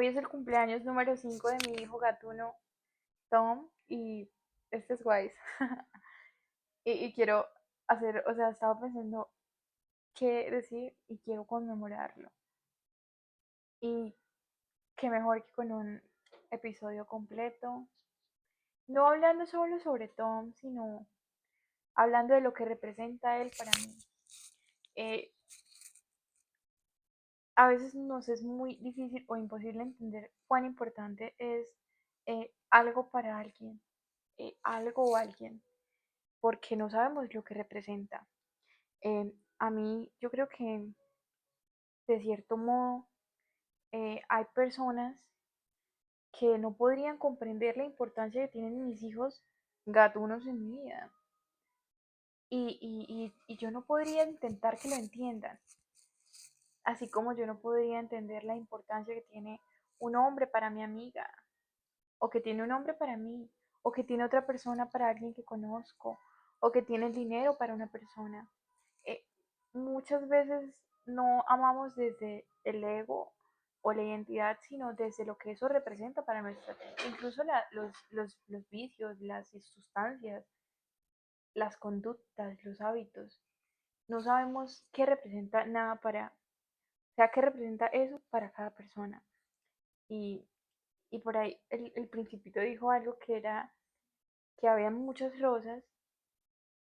Hoy es el cumpleaños número 5 de mi hijo gatuno Tom y este es Wise. Y quiero hacer, o sea, estaba pensando qué decir y quiero conmemorarlo. Y qué mejor que con un episodio completo, no hablando solo sobre Tom, sino hablando de lo que representa él para mí. Eh, a veces nos es muy difícil o imposible entender cuán importante es algo para alguien, algo o alguien, porque no sabemos lo que representa. A mí, yo creo que de cierto modo hay personas que no podrían comprender la importancia que tienen mis hijos gatunos en mi vida. Y yo no podría intentar que lo entiendan, así como yo no podría entender la importancia que tiene un hombre para mi amiga, o que tiene un hombre para mí, o que tiene otra persona para alguien que conozco, o que tiene el dinero para una persona. eh, Muchas veces no amamos desde el ego o la identidad, sino desde lo que eso representa para nuestra, incluso los vicios, las sustancias, las conductas, los hábitos. No sabemos qué representa nada para, o sea, qué representa eso para cada persona. Y, y por ahí el principito dijo algo que era que había muchas rosas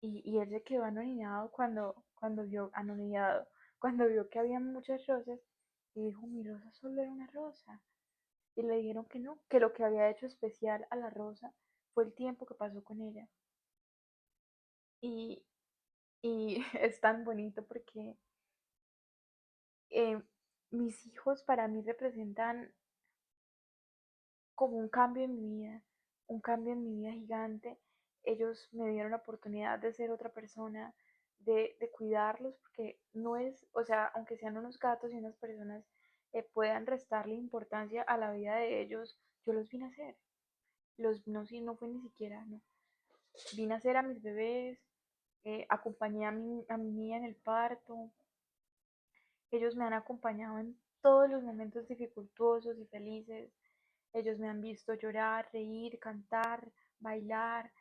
y él se quedó anonadado cuando vio que había muchas rosas y dijo, mi rosa solo era una rosa. Y le dijeron que no, que lo que había hecho especial a la rosa fue el tiempo que pasó con ella. Y, y es tan bonito porque eh, mis hijos para mí representan como un cambio en mi vida, un cambio en mi vida gigante. Ellos me dieron la oportunidad de ser otra persona, de cuidarlos, porque no es, o sea, aunque sean unos gatos y unas personas puedan restarle importancia a la vida de ellos, yo los vine a hacer. No, sí, no fue ni siquiera, no. Vine a hacer a mis bebés, acompañé a mi niña en el parto. Ellos me han acompañado en todos los momentos dificultosos y felices. Ellos me han visto llorar, reír, cantar, bailar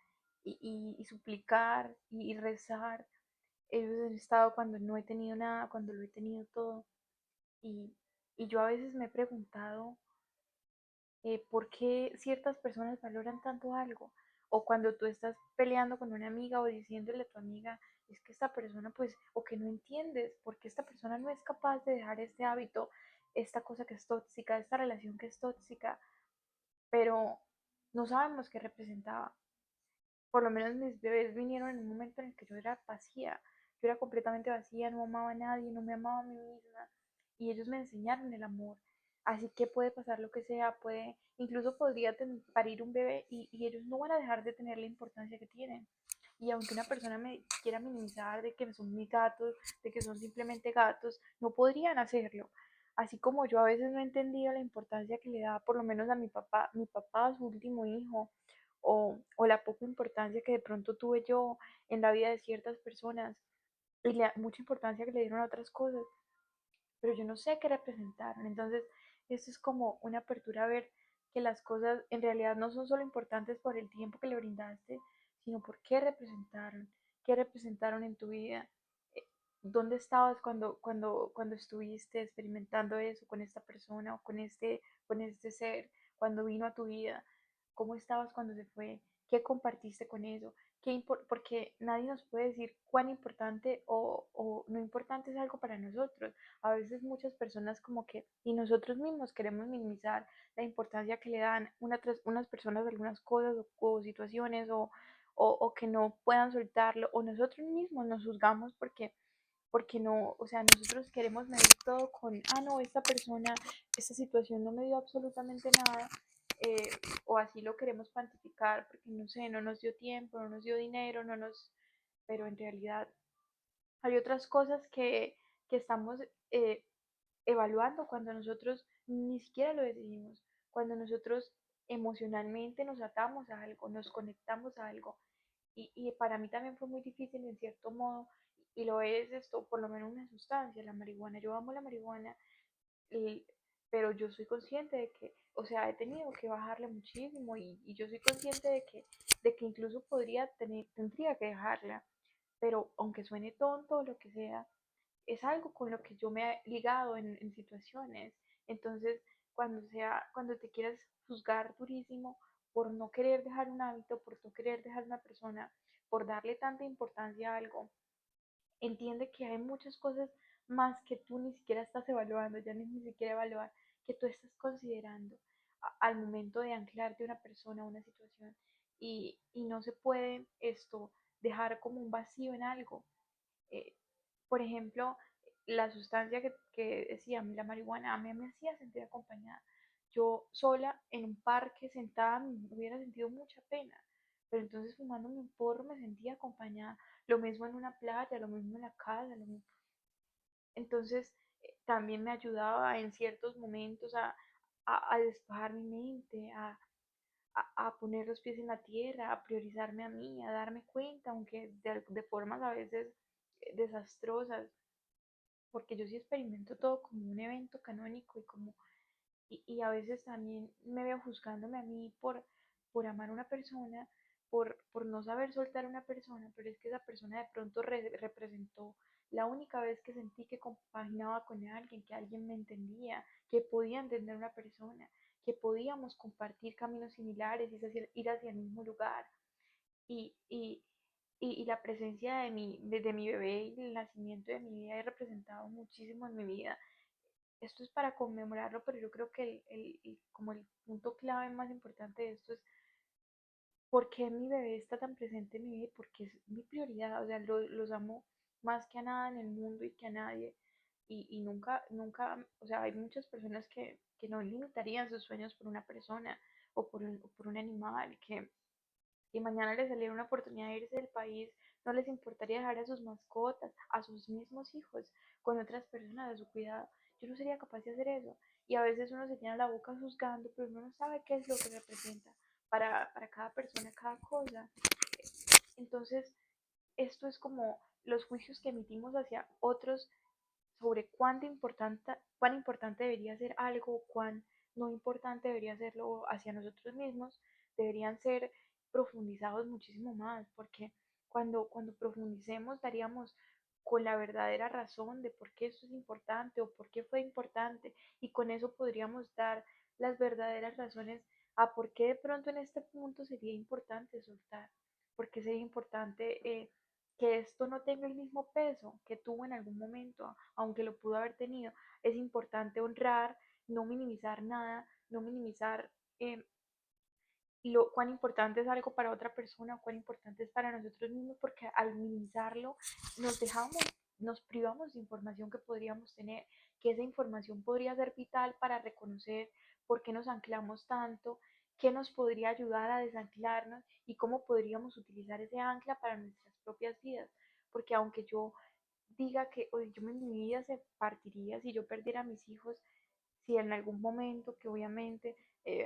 y suplicar y rezar. Ellos han estado cuando no he tenido nada, cuando lo he tenido todo. Y, y yo a veces me he preguntado por qué ciertas personas valoran tanto algo. O cuando tú estás peleando con una amiga o diciéndole a tu amiga, es que esta persona pues, o que no entiendes, porque esta persona no es capaz de dejar este hábito, esta cosa que es tóxica, esta relación que es tóxica, pero no sabemos qué representaba. Por lo menos mis bebés vinieron en un momento en el que yo era vacía, yo era completamente vacía, no amaba a nadie, no me amaba a mí misma, y ellos me enseñaron el amor. Así que puede pasar lo que sea, incluso podría parir un bebé y ellos no van a dejar de tener la importancia que tienen. Y aunque una persona me quiera minimizar de que son mis gatos, de que son simplemente gatos, no podrían hacerlo. Así como yo a veces no he entendido la importancia que le da por lo menos a mi papá a su último hijo, o la poca importancia que de pronto tuve yo en la vida de ciertas personas, y mucha importancia que le dieron a otras cosas, pero yo no sé qué representaron. Entonces, esto es como una apertura a ver que las cosas en realidad no son solo importantes por el tiempo que le brindaste, sino por qué representaron en tu vida. Eh, ¿Dónde estabas cuando estuviste experimentando eso con esta persona o con este ser, cuando vino a tu vida? ¿Cómo estabas cuando se fue? ¿Qué compartiste con eso? Porque nadie nos puede decir cuán importante o no importante es algo para nosotros. A veces muchas personas como que, y nosotros mismos queremos minimizar la importancia que le dan unas personas a algunas cosas o situaciones o que no puedan soltarlo, o nosotros mismos nos juzgamos porque no, o sea, nosotros queremos medir todo con, no, esta situación no me dio absolutamente nada, eh, o así lo queremos cuantificar porque no sé, no nos dio tiempo, no nos dio dinero, pero en realidad hay otras cosas que estamos evaluando cuando nosotros ni siquiera lo decidimos, cuando nosotros emocionalmente nos atamos a algo, nos conectamos a algo. Y para mí también fue muy difícil en cierto modo, y lo es esto, por lo menos una sustancia, la marihuana. Yo amo la marihuana, pero yo soy consciente de que, o sea, he tenido que bajarle muchísimo y yo soy consciente de que incluso tendría que dejarla, pero aunque suene tonto o lo que sea, es algo con lo que yo me he ligado en situaciones. Entonces, cuando te quieras juzgar durísimo por no querer dejar un hábito, por no querer dejar una persona, por darle tanta importancia a algo, entiende que hay muchas cosas más que tú ni siquiera estás evaluando, ya ni siquiera evaluar, que tú estás considerando al momento de anclarte a una persona, a una situación. Y no se puede esto dejar como un vacío en algo. Eh, por ejemplo, la sustancia que decía la marihuana, a mí me hacía sentir acompañada. Yo sola en un parque sentada me hubiera sentido mucha pena, pero entonces fumándome un porro me sentía acompañada. Lo mismo en una playa, lo mismo en la casa, lo mismo. Entonces también me ayudaba en ciertos momentos a despejar mi mente, a poner los pies en la tierra, a priorizarme a mí, a darme cuenta, aunque de formas a veces desastrosas, porque yo sí experimento todo como un evento canónico y a veces también me veo juzgándome a mí por amar a una persona, por no saber soltar a una persona, pero es que esa persona de pronto representó la única vez que sentí que compaginaba con alguien, que alguien me entendía, que podía entender a una persona, que podíamos compartir caminos similares y ir hacia el mismo lugar. Y, y, y la presencia de mi bebé y el nacimiento de mi vida ha representado muchísimo en mi vida. Esto es para conmemorarlo, pero yo creo que como el punto clave más importante de esto es por qué mi bebé está tan presente en mi vida y por qué es mi prioridad. O sea, los amo más que a nada en el mundo y que a nadie. Y nunca, nunca, o sea, hay muchas personas que no limitarían sus sueños por una persona o por un animal, que si mañana les saliera una oportunidad de irse del país, no les importaría dejar a sus mascotas, a sus mismos hijos, con otras personas de su cuidado. Yo no sería capaz de hacer eso. Y a veces uno se llena la boca juzgando, pero uno no sabe qué es lo que representa para cada persona, cada cosa. Entonces, esto es como los juicios que emitimos hacia otros sobre cuán importante debería ser algo, cuán no importante debería serlo hacia nosotros mismos, deberían ser profundizados muchísimo más, porque cuando profundicemos daríamos con la verdadera razón de por qué esto es importante o por qué fue importante, y con eso podríamos dar las verdaderas razones a por qué de pronto en este punto sería importante soltar, por qué sería importante que esto no tenga el mismo peso que tuvo en algún momento, aunque lo pudo haber tenido. Es importante honrar, no minimizar nada, no minimizar eh, cuán importante es algo para otra persona, cuán importante es para nosotros mismos, porque al minimizarlo nos dejamos, nos privamos de información que podríamos tener, que esa información podría ser vital para reconocer por qué nos anclamos tanto, qué nos podría ayudar a desanclarnos y cómo podríamos utilizar ese ancla para nuestras propias vidas. Porque aunque yo diga que oye, mi vida se partiría si yo perdiera a mis hijos, si en algún momento, que obviamente,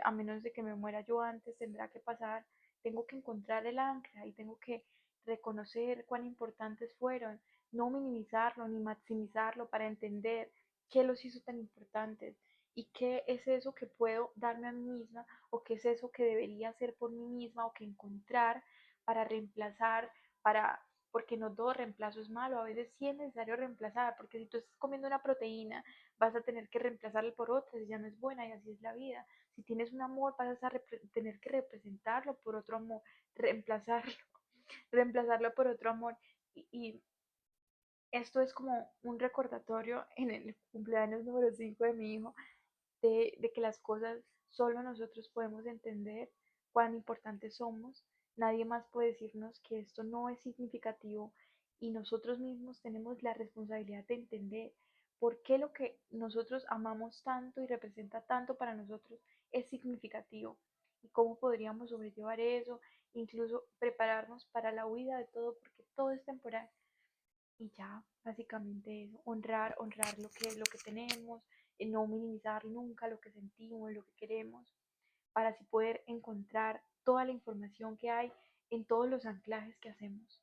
a menos de que me muera yo antes, tendrá que pasar, tengo que encontrar el ancla y tengo que reconocer cuán importantes fueron, no minimizarlo ni maximizarlo para entender qué los hizo tan importantes y qué es eso que puedo darme a mí misma o qué es eso que debería hacer por mí misma o que encontrar para reemplazar, para porque no todo reemplazo es malo, a veces sí es necesario reemplazar, porque si tú estás comiendo una proteína, vas a tener que reemplazarla por otra si ya no es buena y así es la vida. Si tienes un amor, vas a tener que representarlo por otro amor, reemplazarlo, reemplazarlo por otro amor. Y esto es como un recordatorio en el cumpleaños número 5 de mi hijo, de que las cosas solo nosotros podemos entender cuán importantes somos. Nadie más puede decirnos que esto no es significativo y nosotros mismos tenemos la responsabilidad de entender por qué lo que nosotros amamos tanto y representa tanto para nosotros es significativo y cómo podríamos sobrellevar eso, incluso prepararnos para la huida de todo, porque todo es temporal. Y ya, básicamente eso, honrar lo que tenemos, no minimizar nunca lo que sentimos, lo que queremos, para así poder encontrar toda la información que hay en todos los anclajes que hacemos.